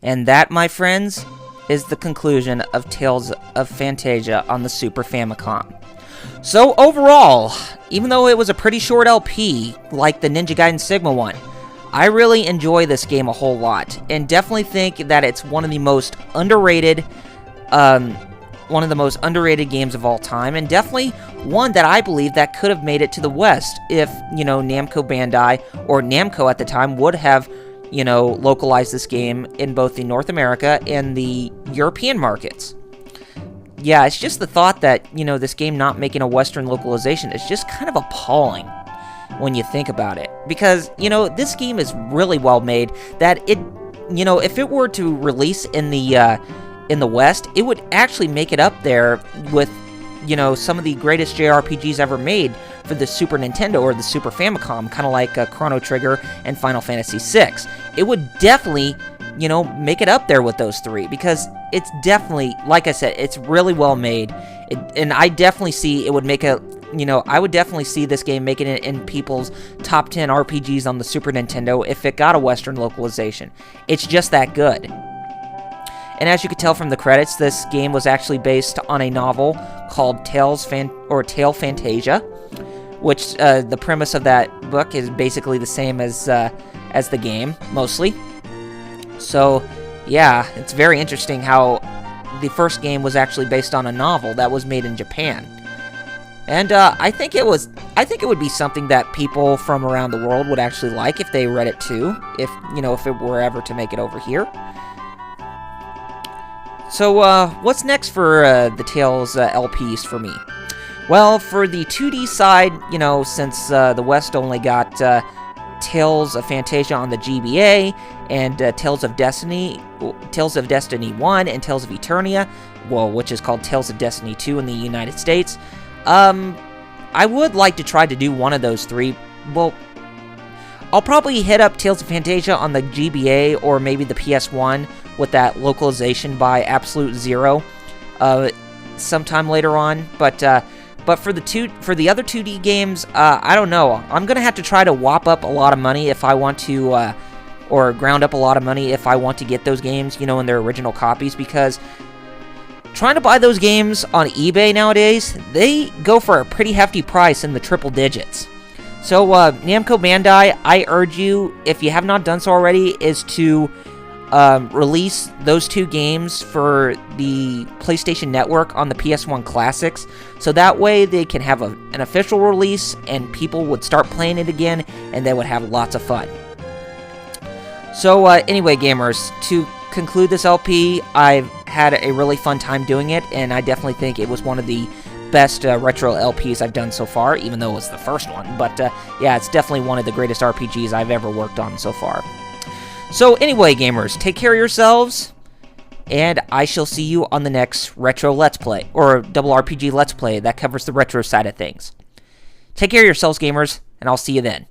And that, my friends, is the conclusion of Tales of Phantasia on the Super Famicom. So overall, even though it was a pretty short LP, like the Ninja Gaiden Sigma one, I really enjoy this game a whole lot, and definitely think that it's one of the most underrated games of all time, and definitely one that I believe that could have made it to the West if, Namco Bandai, or Namco at the time, would have, localized this game in both the North America and the European markets. Yeah, it's just the thought that, this game not making a Western localization is just kind of appalling when you think about it. Because, this game is really well made, that it, if it were to release in the West, it would actually make it up there with, some of the greatest JRPGs ever made for the Super Nintendo or the Super Famicom, kind of like Chrono Trigger and Final Fantasy VI. It would definitely, make it up there with those three, because it's definitely, like I said, it's really well made, and I definitely see it would make a, I would definitely see this game making it in people's top 10 RPGs on the Super Nintendo if it got a Western localization. It's just that good. And as you can tell from the credits, this game was actually based on a novel called Tale Phantasia, which the premise of that book is basically the same as the game, mostly. So, yeah, it's very interesting how the first game was actually based on a novel that was made in Japan. And I think it would be something that people from around the world would actually like if they read it too, if it were ever to make it over here. So, what's next for the Tales LPs for me? Well, for the 2D side, since the West only got Tales of Phantasia on the GBA, and Tales of Destiny 1, and Tales of Eternia, which is called Tales of Destiny 2 in the United States, I would like to try to do one of those three. Well, I'll probably hit up Tales of Phantasia on the GBA or maybe the PS1 with that localization by Absolute Zero sometime later on. But for the other 2D games, I don't know. I'm gonna have to try to whop up a lot of money if I want to, or ground up a lot of money if I want to get those games, in their original copies, because trying to buy those games on eBay nowadays, they go for a pretty hefty price in the triple digits. So, Namco Bandai, I urge you, if you have not done so already, is to release those two games for the PlayStation Network on the PS1 Classics, so that way they can have an official release and people would start playing it again and they would have lots of fun. So anyway, gamers, to conclude this LP, I've had a really fun time doing it, and I definitely think it was one of the best retro LPs I've done so far, even though it was the first one. But yeah, it's definitely one of the greatest RPGs I've ever worked on so far. So anyway, gamers, take care of yourselves, and I shall see you on the next Retro Let's Play, or Double RPG Let's Play that covers the retro side of things. Take care of yourselves, gamers, and I'll see you then.